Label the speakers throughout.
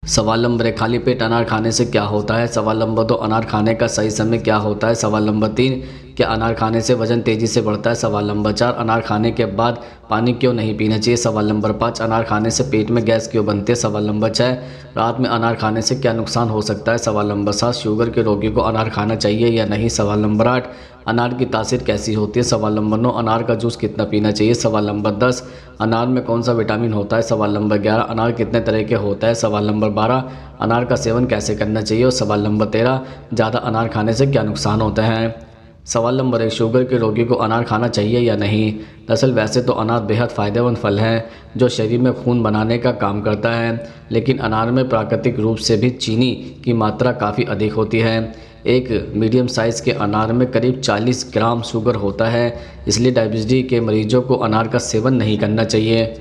Speaker 1: सवाल नंबर 1, खाली पेट अनार खाने से क्या होता है। सवाल नंबर 2, अनार खाने का सही समय क्या होता है। सवाल नंबर 3, क्या अनार खाने से वजन तेजी से बढ़ता है। सवाल नंबर 4, अनार खाने के बाद पानी क्यों नहीं पीना चाहिए। सवाल नंबर 5, अनार खाने से पेट में गैस क्यों बनती है। सवाल नंबर 6, रात में अनार खाने से क्या नुकसान हो सकता है। सवाल नंबर 7, शुगर के रोगी को अनार खाना चाहिए या नहीं। सवाल नंबर 8, अनार की तासीर कैसी होती है। सवाल नंबर 9, अनार का जूस कितना पीना चाहिए। सवाल नंबर 10, अनार में कौन सा विटामिन होता है। सवाल नंबर 11, अनार कितने तरह के होता है। सवाल नंबर 12, अनार का सेवन कैसे करना चाहिए। और सवाल नंबर 13, ज़्यादा अनार खाने से क्या नुकसान होते हैं। सवाल नंबर 1, शुगर के रोगी को अनार खाना चाहिए या नहीं। दरअसल वैसे तो अनार बेहद फ़ायदेमंद फल है जो शरीर में खून बनाने का काम करता है, लेकिन अनार में प्राकृतिक रूप से भी चीनी की मात्रा काफ़ी अधिक होती है। एक मीडियम साइज़ के अनार में करीब 40 ग्राम शुगर होता है, इसलिए डायबिटीज़ के मरीजों को अनार का सेवन नहीं करना चाहिए।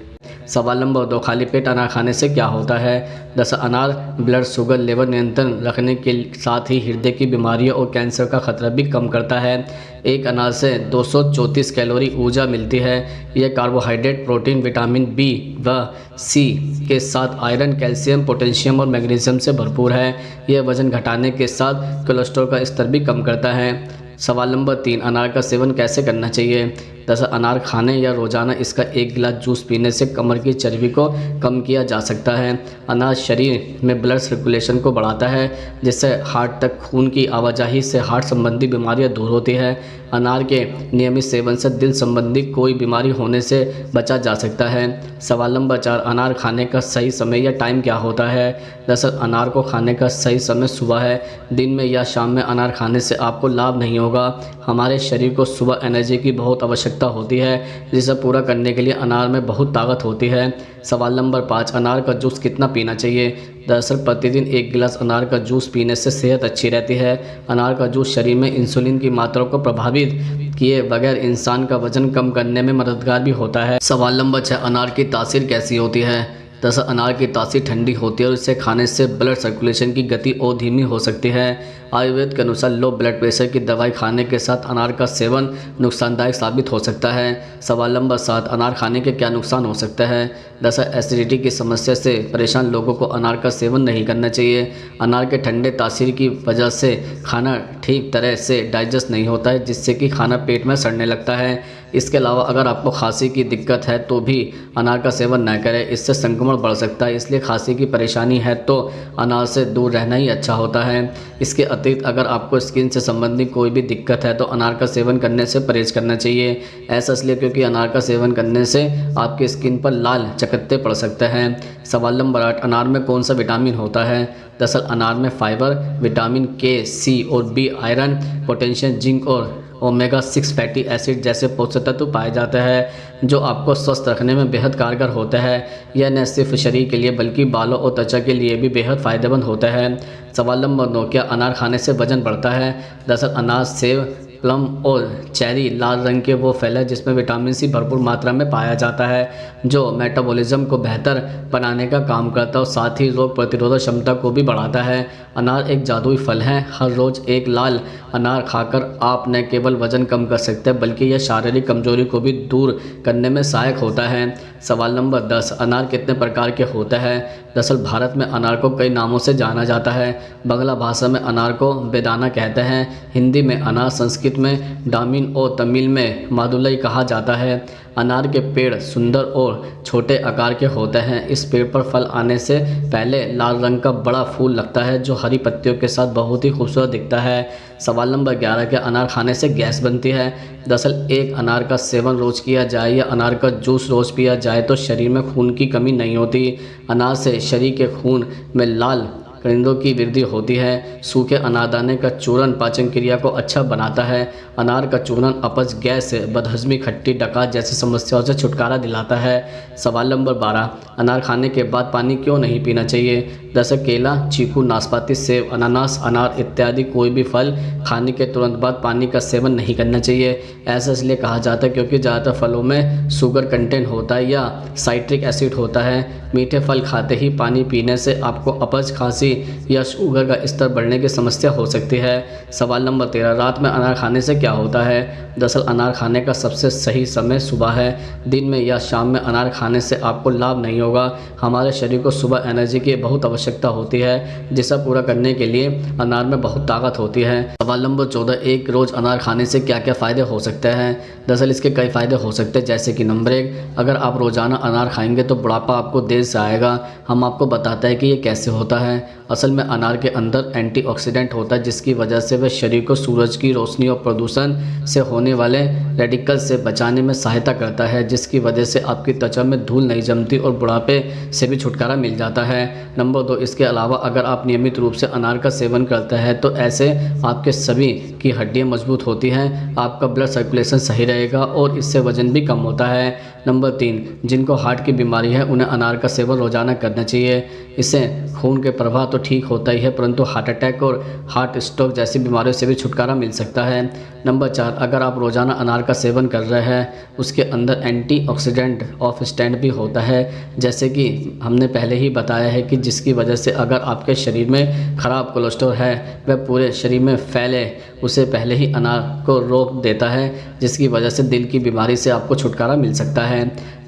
Speaker 1: सवाल नंबर 2, खाली पेट अनार खाने से क्या होता है। दरअसल अनार ब्लड शुगर लेवल नियंत्रण रखने के साथ ही हृदय की बीमारियों और कैंसर का खतरा भी कम करता है। एक अनार से 234 कैलोरी ऊर्जा मिलती है। यह कार्बोहाइड्रेट, प्रोटीन, विटामिन बी व सी के साथ आयरन, कैल्शियम, पोटेशियम और मैग्नीशियम से भरपूर है। यह वजन घटाने के साथ कोलेस्ट्रॉल का स्तर भी कम करता है। सवाल नंबर 3, अनार का सेवन कैसे करना चाहिए। दरअसल अनार खाने या रोज़ाना इसका 1 गिलास जूस पीने से कमर की चर्बी को कम किया जा सकता है। अनार शरीर में ब्लड सर्कुलेशन को बढ़ाता है, जिससे हार्ट तक खून की आवाजाही से हार्ट संबंधी बीमारियां दूर होती है। अनार के नियमित सेवन से दिल संबंधी कोई बीमारी होने से बचा जा सकता है। सवाल नंबर 4, अनार खाने का सही समय या टाइम क्या होता है। दरअसल अनार को खाने का सही समय सुबह है। दिन में या शाम में अनार खाने से आपको लाभ नहीं होगा। हमारे शरीर को सुबह एनर्जी की बहुत आवश्यकता होती है, जिसे पूरा करने के लिए अनार में बहुत ताकत होती है। सवाल नंबर 5, अनार का जूस कितना पीना चाहिए। दरअसल प्रतिदिन 1 गिलास अनार का जूस पीने से सेहत अच्छी रहती है। अनार का जूस शरीर में इंसुलिन की मात्रा को प्रभावित किए बगैर इंसान का वजन कम करने में मददगार भी होता है। सवाल नंबर 6, अनार की तासीर कैसी होती है। दरअसल अनार की तासीर ठंडी होती है और इसे खाने से ब्लड सर्कुलेशन की गति और धीमी हो सकती है। आयुर्वेद के अनुसार लो ब्लड प्रेशर की दवाई खाने के साथ अनार का सेवन नुकसानदायक साबित हो सकता है। सवाल नंबर 7, अनार खाने के क्या नुकसान हो सकते हैं। दरअसल एसिडिटी की समस्या से परेशान लोगों को अनार का सेवन नहीं करना चाहिए। अनार के ठंडे तासीर की वजह से खाना ठीक तरह से डाइजेस्ट नहीं होता है, जिससे कि खाना पेट में सड़ने लगता है। इसके अलावा अगर आपको खांसी की दिक्कत है तो भी अनार का सेवन न करें, इससे संक्रमण बढ़ सकता है। इसलिए खांसी की परेशानी है तो अनार से दूर रहना ही अच्छा होता है। इसके अतिरिक्त अगर आपको स्किन से संबंधित कोई भी दिक्कत है तो अनार का सेवन करने से परहेज करना चाहिए। ऐसा इसलिए क्योंकि अनार का सेवन करने से आपकी स्किन पर लाल चकत्ते पड़ सकते हैं। सवाल नंबर 8, अनार में कौन सा विटामिन होता है। दरअसल अनार में फाइबर, विटामिन के, सी और बी, आयरन, पोटेशियम, जिंक और ओमेगा 6 फैटी एसिड जैसे पोषक तत्व पाए जाते हैं, जो आपको स्वस्थ रखने में बेहद कारगर होता है। यह न सिर्फ शरीर के लिए बल्कि बालों और त्वचा के लिए भी बेहद फ़ायदेमंद होता है। सवाल नंबर 9, क्या अनार खाने से वजन बढ़ता है। दरअसल अनार, सेब, प्लम और चेरी लाल रंग के वो फल है जिसमें विटामिन सी भरपूर मात्रा में पाया जाता है, जो मेटाबॉलिज्म को बेहतर बनाने का काम करता है और साथ ही रोग प्रतिरोधक क्षमता को भी बढ़ाता है। अनार एक जादुई फल है। हर रोज़ एक लाल अनार खाकर आप न केवल वजन कम कर सकते हैं बल्कि यह शारीरिक कमजोरी को भी दूर करने में सहायक होता है। सवाल नंबर 10, अनार कितने प्रकार के होते हैं। दरअसल भारत में अनार को कई नामों से जाना जाता है। बांग्ला भाषा में अनार को बेदाना कहते हैं, हिंदी में अनार, संस्कृत में डामिन और तमिल में मादुलई कहा जाता है। अनार के पेड़ सुंदर और छोटे आकार के होते हैं। इस पेड़ पर फल आने से पहले लाल रंग का बड़ा फूल लगता है, जो हरी पत्तियों के साथ बहुत ही खूबसूरत दिखता है। सवाल नंबर 11, क्या अनार खाने से गैस बनती है। दरअसल एक अनार का सेवन रोज़ किया जाए या अनार का जूस रोज़ पिया जाए तो शरीर में खून की कमी नहीं होती। अनार से शरीर के खून में लाल कणियों की वृद्धि होती है। सूखे अनारदाने का चूर्ण पाचन क्रिया को अच्छा बनाता है। अनार का चूर्ण अपच, गैस, बदहजमी, खट्टी, डकार जैसी समस्याओं से छुटकारा दिलाता है। सवाल नंबर 12, अनार खाने के बाद पानी क्यों नहीं पीना चाहिए। दरअसल केला, चीकू, नाशपाती, सेब, अनानास, अनार इत्यादि कोई भी फल खाने के तुरंत बाद पानी का सेवन नहीं करना चाहिए। ऐसा इसलिए कहा जाता है क्योंकि ज़्यादातर फलों में शुगर कंटेंट होता है या साइट्रिक एसिड होता है। मीठे फल खाते ही पानी पीने से आपको अपच, खांसी या शुगर का स्तर बढ़ने की समस्या हो सकती है। सवाल नंबर 13, रात में अनार खाने से क्या होता है? दरअसल अनार खाने का सबसे सही समय सुबह है। दिन में या शाम में अनार खाने से आपको लाभ नहीं होगा। हमारे शरीर को सुबह एनर्जी की बहुत आवश्यकता होती है, जिसे पूरा करने के लिए अनार में बहुत ताकत होती है। सवाल नंबर 14, एक रोज़ अनार खाने से क्या क्या फ़ायदे हो सकते हैं? दरअसल इसके कई फ़ायदे हो सकते हैं, जैसे कि नंबर 1, अगर आप रोज़ाना अनार खाएंगे तो बुढ़ापा आपको देर से आएगा। हम आपको बताते हैं कि ये कैसे होता है। असल में अनार के अंदर एंटीऑक्सीडेंट होता है, जिसकी वजह से वह शरीर को सूरज की रोशनी और प्रदूषण से होने वाले रेडिकल से बचाने में सहायता करता है, जिसकी वजह से आपकी त्वचा में धूल नहीं जमती और बुढ़ापे से भी छुटकारा मिल जाता है। नंबर 2, इसके अलावा अगर आप नियमित रूप से अनार का सेवन करते हैं तो ऐसे आपके सभी की हड्डियां मजबूत होती हैं, आपका ब्लड सर्कुलेशन सही रहेगा और इससे वजन भी कम होता है। नंबर 3, जिनको हार्ट की बीमारी है उन्हें अनार का सेवन रोजाना करना चाहिए। इससे खून के प्रवाह तो ठीक होता ही है, परंतु हार्ट अटैक और हार्ट स्ट्रोक जैसी बीमारियों से भी छुटकारा मिल सकता है। नंबर 4, अगर आप रोज़ाना अनार का सेवन कर रहे हैं, उसके अंदर एंटीऑक्सीडेंट ऑफ स्टैंड भी होता है, जैसे कि हमने पहले ही बताया है कि जिसकी वजह से अगर आपके शरीर में ख़राब कोलेस्ट्रॉल है वह पूरे शरीर में फैले, उसे पहले ही अनार को रोक देता है, जिसकी वजह से दिल की बीमारी से आपको छुटकारा मिल सकता है।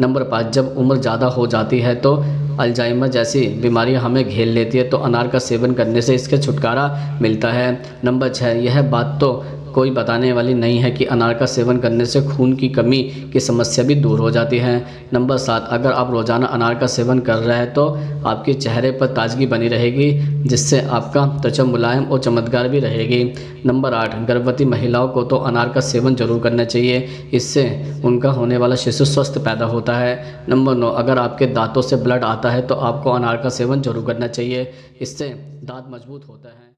Speaker 1: नंबर 5, जब उम्र ज़्यादा हो जाती है तो अल्जाइमर जैसी बीमारियां हमें घेर लेती है, तो अनार का सेवन करने से इसके छुटकारा मिलता है। नंबर 6, यह बात तो कोई बताने वाली नहीं है कि अनार का सेवन करने से खून की कमी की समस्या भी दूर हो जाती है। नंबर 7, अगर आप रोज़ाना अनार का सेवन कर रहे हैं तो आपके चेहरे पर ताजगी बनी रहेगी, जिससे आपका त्वचा मुलायम और चमकदार भी रहेगी। नंबर 8, गर्भवती महिलाओं को तो अनार का सेवन जरूर करना चाहिए, इससे उनका होने वाला शिशु स्वस्थ पैदा होता है। नंबर 9, अगर आपके दांतों से ब्लड आता है तो आपको अनार का सेवन जरूर करना चाहिए, इससे दांत मजबूत होता है।